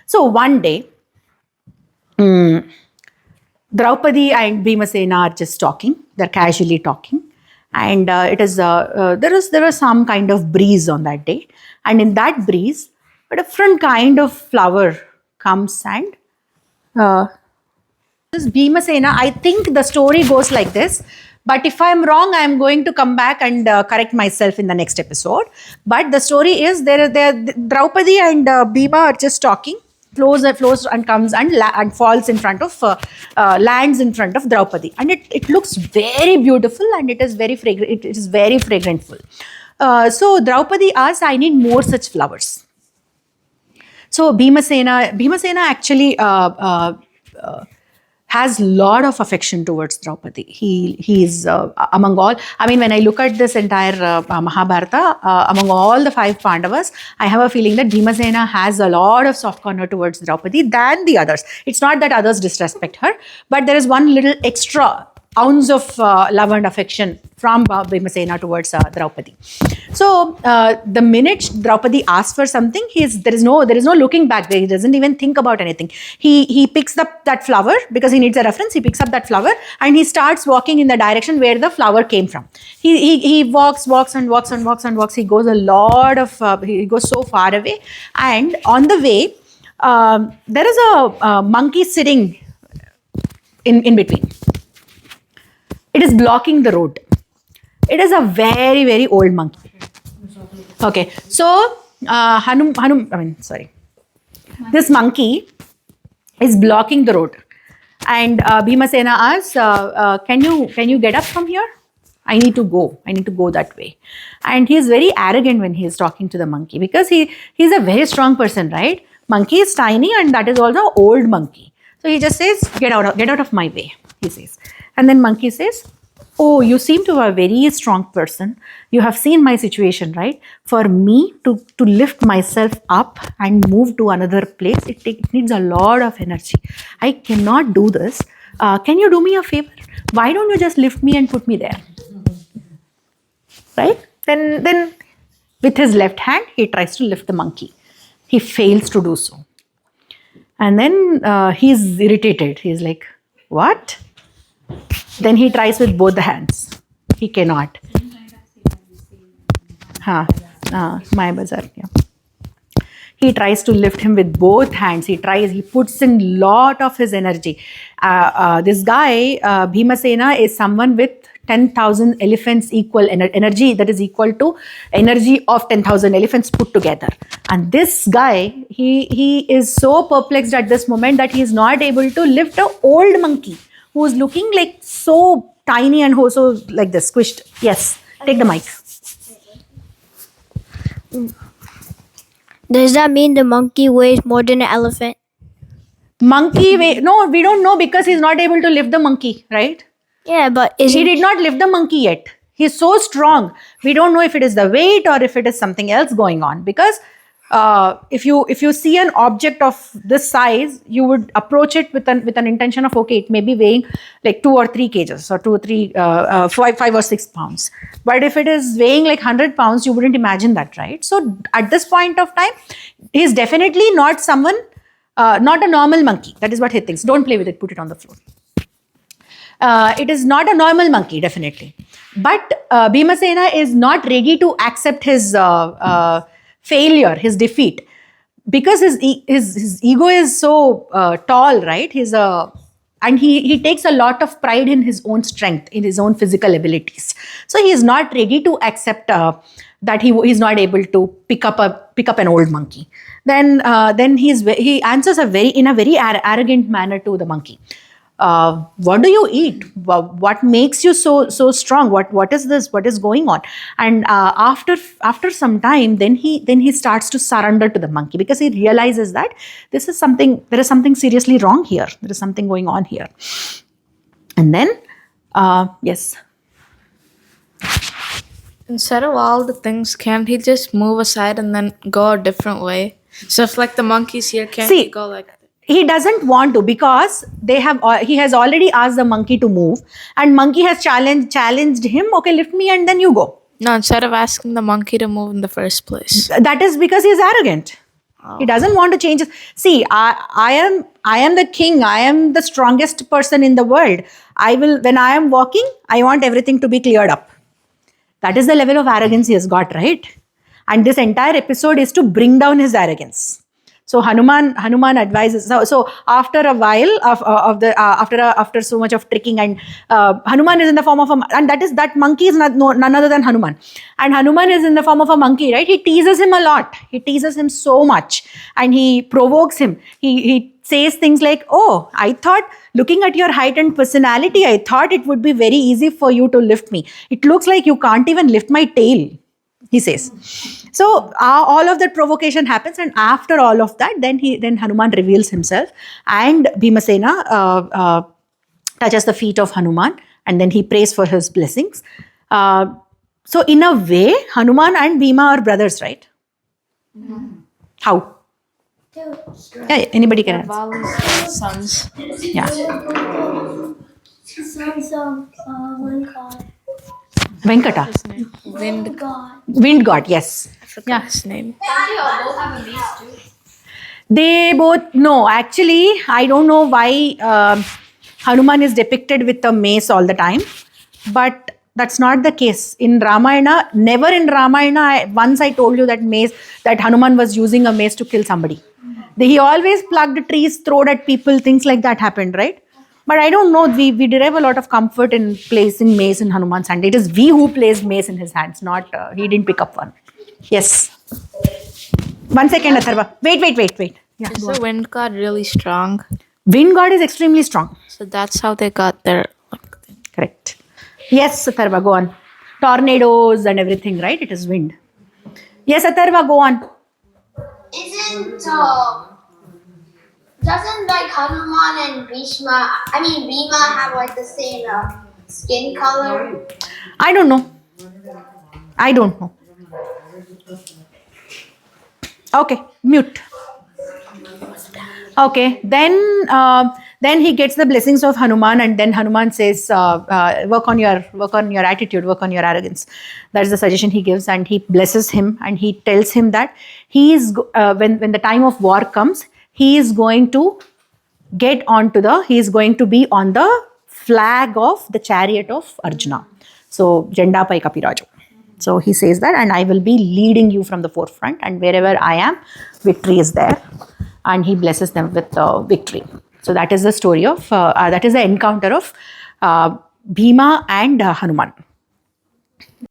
So one day, Draupadi and Bhimasena are just talking. They're casually talking, and there was some kind of breeze on that day, and in that breeze, a different kind of flower comes and this Bhimasena. I think the story goes like this. But if I'm wrong, I'm going to come back and correct myself in the next episode. But the story is there Draupadi and Bhima are just talking. Flows and comes and falls in front of lands in front of Draupadi, and it looks very beautiful and it is very fragrant. It is very fragrantful. So Draupadi asks, "I need more such flowers." So Bhimasena actually has a lot of affection towards Draupadi. He's among all. I mean, when I look at this entire Mahabharata, among all the 5 Pandavas, I have a feeling that Bhimasena has a lot of soft corner towards Draupadi than the others. It's not that others disrespect her, but there is one little extra ounce of love and affection from Bhimasena towards Draupadi. So the minute Draupadi asks for something, there is no looking back there. He doesn't even think about anything. He picks up that flower because he needs a reference. He picks up that flower and he starts walking in the direction where the flower came from. He walks and walks and walks and walks. He goes he goes so far away, and on the way there is a monkey sitting in between. It is blocking the road. It is a very, very old monkey. Okay, so this monkey is blocking the road, and Bhimasena asks, "Can you get up from here? I need to go that way." And he is very arrogant when he is talking to the monkey because he's a very strong person, right? Monkey is tiny, and that is also an old monkey. So he just says, get out of my way, he says. And then monkey says, "Oh, you seem to be a very strong person. You have seen my situation, right? For me to lift myself up and move to another place, it needs a lot of energy. I cannot do this. Can you do me a favor? Why don't you just lift me and put me there?" Right? Then with his left hand, he tries to lift the monkey. He fails to do so. And then he's irritated. He's like, "What?" Then he tries with both the hands. He cannot. Maya Bazar. Yeah. He tries to lift him with both hands. He puts in lot of his energy. This guy, Bhimasena, is someone with 10,000 elephants equal energy, that is equal to energy of 10,000 elephants put together. And this guy, he is so perplexed at this moment that he is not able to lift an old monkey who is looking like so tiny and so like this, squished. Yes, take the mic. Does that mean the monkey weighs more than an elephant? No, we don't know because he's not able to lift the monkey, right? Yeah, but he did not lift the monkey yet. He's so strong. We don't know if it is the weight or if it is something else going on, because if you see an object of this size, you would approach it with an intention of, okay, it may be weighing like 2 or 3 kgs or 2 or 3 5 or 6 pounds. But if it is weighing like 100 pounds, you wouldn't imagine that, right? So at this point of time, he is definitely not someone, not a normal monkey. That is what he thinks. Don't play with it. Put it on the floor. It is not a normal monkey, definitely. But Bhimasena is not ready to accept his failure, his defeat, because his ego is so tall, right? And he takes a lot of pride in his own strength, in his own physical abilities. So he is not ready to accept that he is not able to pick up an old monkey. Then he answers in a very arrogant manner to the monkey. What do you eat? What makes you so strong? What is this? What is going on? And after some time, then he starts to surrender to the monkey, because he realizes that there is something seriously wrong here. There is something going on here. And then, yes. Instead of all the things, can't he just move aside and then go a different way? So if like the monkey's here, can't he go like? He doesn't want to, because he has already asked the monkey to move, and monkey has challenged him, okay, lift me and then you go. No, instead of asking the monkey to move in the first place. That is because he is arrogant. He doesn't want to change. See, I am the king. I am the strongest person in the world. When I am walking, I want everything to be cleared up. That is the level of arrogance he has got, right? And this entire episode is to bring down his arrogance. So Hanuman advises. So after a while after so much of tricking, and Hanuman is in the form of that monkey is none other than Hanuman, and Hanuman is in the form of a monkey, right? He teases him a lot. He teases him so much, and he provokes him. He says things like, "Oh, I thought, looking at your height and personality, I thought it would be very easy for you to lift me. It looks like you can't even lift my tail," he says. So all of that provocation happens, and after all of that, then Hanuman reveals himself, and Bhimasena touches the feet of Hanuman, and then he prays for his blessings. So in a way, Hanuman and Bhima are brothers, right? How? Yeah, anybody can answer. Vali's sons. Yeah. Sons of one god. Venkata. His name. Wind. God. Wind god, yes. I forgot his name. They both, no, actually, I don't know why Hanuman is depicted with a mace all the time, but that's not the case. In Ramayana, never in Ramayana, once I told you that Hanuman was using a mace to kill somebody. He always plucked trees, throwed at people, things like that happened, right? But I don't know, we derive a lot of comfort in placing mace in Hanuman's hand. It is we who placed mace in his hands, not, he didn't pick up one. Yes. 1 second, Atharva. Wait. Yeah, Is the wind god really strong? Wind god is extremely strong. So that's how they got their thing. Correct. Yes, Atharva, go on. Tornadoes and everything, right? It is wind. Yes, Atharva, go on. Doesn't like Hanuman and Bhima have like the same skin color? I don't know. Okay, mute. Okay, then he gets the blessings of Hanuman, and then Hanuman says, work on your attitude, work on your arrogance. That is the suggestion he gives, and he blesses him, and he tells him that he is when the time of war comes, he is going to be on the flag of the chariot of Arjuna. So Janda Pai Kapiraju. So he says that, and I will be leading you from the forefront, and wherever I am, victory is there. And he blesses them with victory. So that is the story of, that is the encounter of Bhima and Hanuman.